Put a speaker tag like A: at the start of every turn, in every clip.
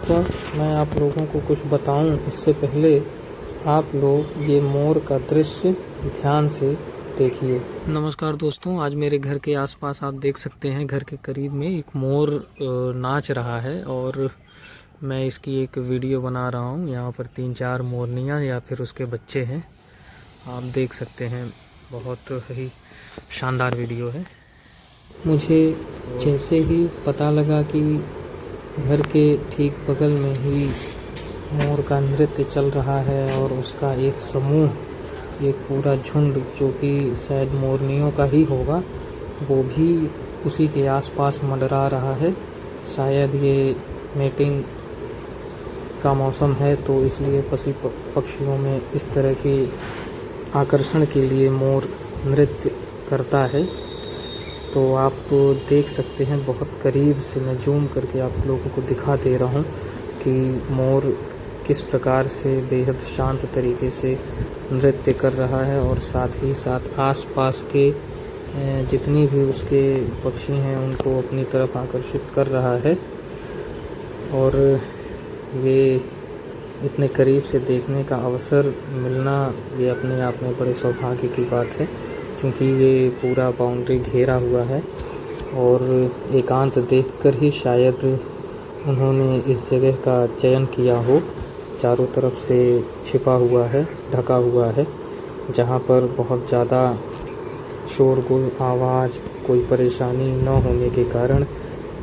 A: दोस्तों, मैं आप लोगों को कुछ बताऊं इससे पहले आप लोग ये मोर का दृश्य ध्यान से देखिए। नमस्कार दोस्तों, आज मेरे घर के आसपास आप देख सकते हैं, घर के करीब में एक मोर नाच रहा है और मैं इसकी एक वीडियो बना रहा हूं। यहाँ पर 3-4 मोरनियां या फिर उसके बच्चे हैं, आप देख सकते हैं। बहुत ही शानदार वीडियो है। मुझे जैसे ही पता लगा कि घर के ठीक बगल में ही मोर का नृत्य चल रहा है और उसका एक समूह, एक पूरा झुंड जो कि शायद मोरनियों का ही होगा, वो भी उसी के आसपास मंडरा रहा है। शायद ये मेटिंग का मौसम है तो इसलिए पशु पक्षियों में इस तरह के आकर्षण के लिए मोर नृत्य करता है। तो आप देख सकते हैं, बहुत करीब से मैं जूम करके आप लोगों को दिखा दे रहा हूँ कि मोर किस प्रकार से बेहद शांत तरीके से नृत्य कर रहा है और साथ ही साथ आसपास के जितनी भी उसके पक्षी हैं उनको अपनी तरफ आकर्षित कर रहा है। और ये इतने करीब से देखने का अवसर मिलना ये अपने आप में बड़े सौभाग्य की बात है, क्योंकि ये पूरा बाउंड्री घेरा हुआ है और एकांत देखकर ही शायद उन्होंने इस जगह का चयन किया हो। चारों तरफ से छिपा हुआ है, ढका हुआ है, जहाँ पर बहुत ज़्यादा शोरगुल, आवाज़, कोई परेशानी न होने के कारण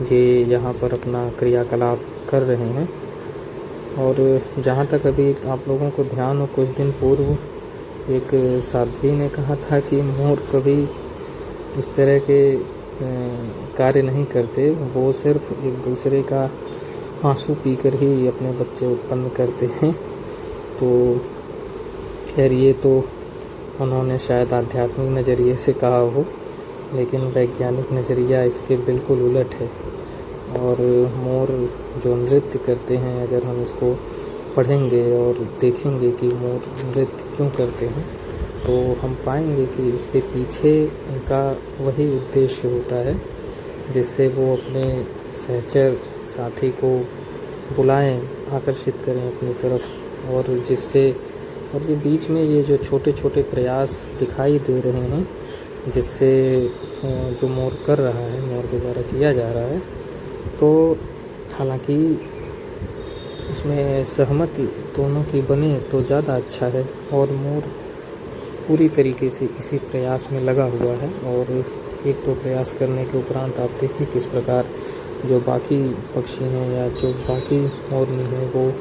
A: ये यहाँ पर अपना क्रियाकलाप कर रहे हैं। और जहाँ तक अभी आप लोगों को ध्यान हो, कुछ दिन पूर्व एक साध्वी ने कहा था कि मोर कभी इस तरह के कार्य नहीं करते, वो सिर्फ एक दूसरे का आंसू पीकर ही अपने बच्चे उत्पन्न करते हैं। तो खैर, ये तो उन्होंने शायद आध्यात्मिक नज़रिए से कहा हो, लेकिन वैज्ञानिक नज़रिया इसके बिल्कुल उलट है। और मोर जो नृत्य करते हैं, अगर हम इसको पढ़ेंगे और देखेंगे कि मोर नृत्य क्यों करते हैं, तो हम पाएंगे कि उसके पीछे उनका वही उद्देश्य होता है जिससे वो अपने सहचर साथी को बुलाएं, आकर्षित करें अपनी तरफ, और जिससे और ये बीच में ये जो छोटे छोटे प्रयास दिखाई दे रहे हैं जिससे जो मोर कर रहा है, मोर के द्वारा किया जा रहा है, तो हालांकि इसमें सहमति दोनों की बने तो ज़्यादा अच्छा है। और मोर पूरी तरीके से इसी प्रयास में लगा हुआ है। और एक तो प्रयास करने के उपरांत आप देखिए किस प्रकार जो बाकी पक्षी हैं या जो बाकी मोरनी हैं वो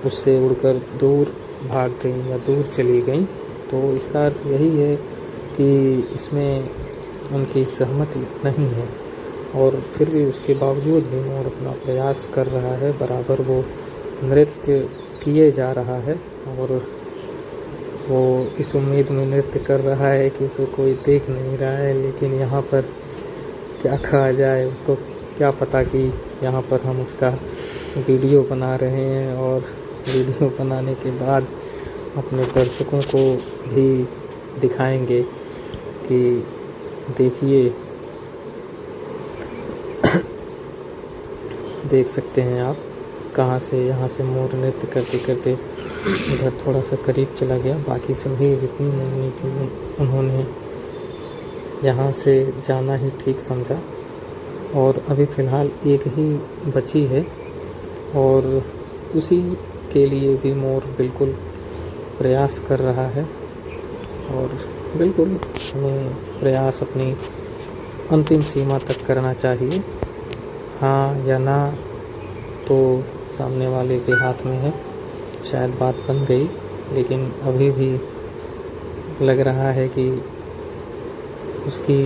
A: उससे उड़कर दूर भाग गई या दूर चली गई। तो इसका अर्थ यही है कि इसमें उनकी सहमति नहीं है, और फिर भी उसके बावजूद भी मोर अपना प्रयास कर रहा है, बराबर वो नृत्य किए जा रहा है। और वो इस उम्मीद में नृत्य कर रहा है कि उसे कोई देख नहीं रहा है, लेकिन यहाँ पर क्या कहा जाए, उसको क्या पता कि यहाँ पर हम उसका वीडियो बना रहे हैं और वीडियो बनाने के बाद अपने दर्शकों को भी दिखाएंगे कि देखिए, देख सकते हैं आप कहाँ से, यहाँ से मोर नृत्य करते करते इधर थोड़ा सा करीब चला गया। बाकी सभी जितनी मोरनी थी उन्होंने यहाँ से जाना ही ठीक समझा, और अभी फ़िलहाल एक ही बची है और उसी के लिए भी मोर बिल्कुल प्रयास कर रहा है। और बिल्कुल हमें प्रयास अपनी अंतिम सीमा तक करना चाहिए, हाँ या ना तो सामने वाले के हाथ में है। शायद बात बन गई, लेकिन अभी भी लग रहा है कि उसकी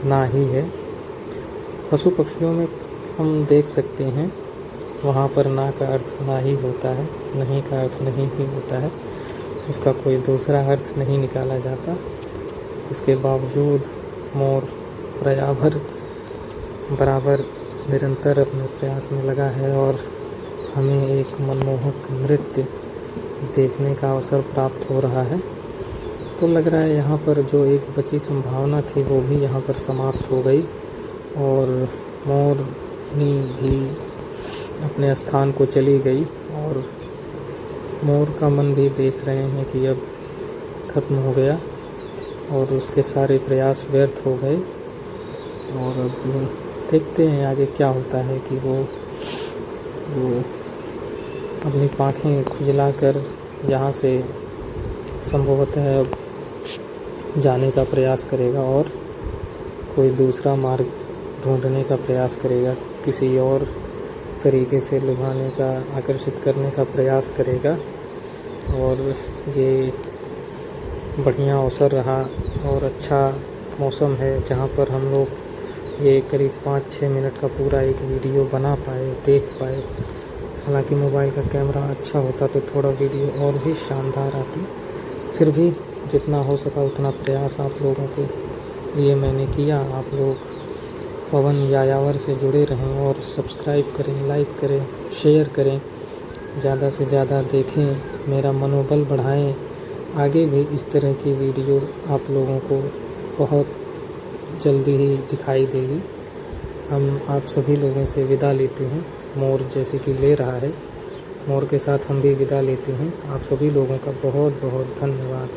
A: ना ही है। पशु पक्षियों में हम देख सकते हैं, वहाँ पर ना का अर्थ ना ही होता है, नहीं का अर्थ नहीं ही होता है, उसका कोई दूसरा अर्थ नहीं निकाला जाता। इसके बावजूद मोर बराबर निरंतर अपने प्रयास में लगा है और हमें एक मनमोहक नृत्य देखने का अवसर प्राप्त हो रहा है। तो लग रहा है यहाँ पर जो एक बची संभावना थी वो भी यहाँ पर समाप्त हो गई और मोरनी भी अपने स्थान को चली गई और मोर का मन भी देख रहे हैं कि अब खत्म हो गया और उसके सारे प्रयास व्यर्थ हो गए। और अब देखते हैं आगे क्या होता है कि वो अपनी पाँखें खुजलाकर यहाँ से संभवतः अब जाने का प्रयास करेगा और कोई दूसरा मार्ग ढूंढने का प्रयास करेगा, किसी और तरीके से लुभाने का, आकर्षित करने का प्रयास करेगा। और ये बढ़िया अवसर रहा और अच्छा मौसम है जहाँ पर हम लोग ये करीब 5-6 मिनट का पूरा एक वीडियो बना पाए, देख पाए। हालांकि मोबाइल का कैमरा अच्छा होता तो थोड़ा वीडियो और भी शानदार आती, फिर भी जितना हो सका उतना प्रयास आप लोगों के लिए मैंने किया। आप लोग पवन यायावर से जुड़े रहें और सब्सक्राइब करें, लाइक करें, शेयर करें, ज़्यादा से ज़्यादा देखें, मेरा मनोबल बढ़ाएं। आगे भी इस तरह की वीडियो आप लोगों को बहुत जल्दी ही दिखाई देगी। हम आप सभी लोगों से विदा लेते हैं, मोर जैसे कि ले रहा है, मोर के साथ हम भी विदा लेते हैं। आप सभी लोगों का बहुत बहुत धन्यवाद।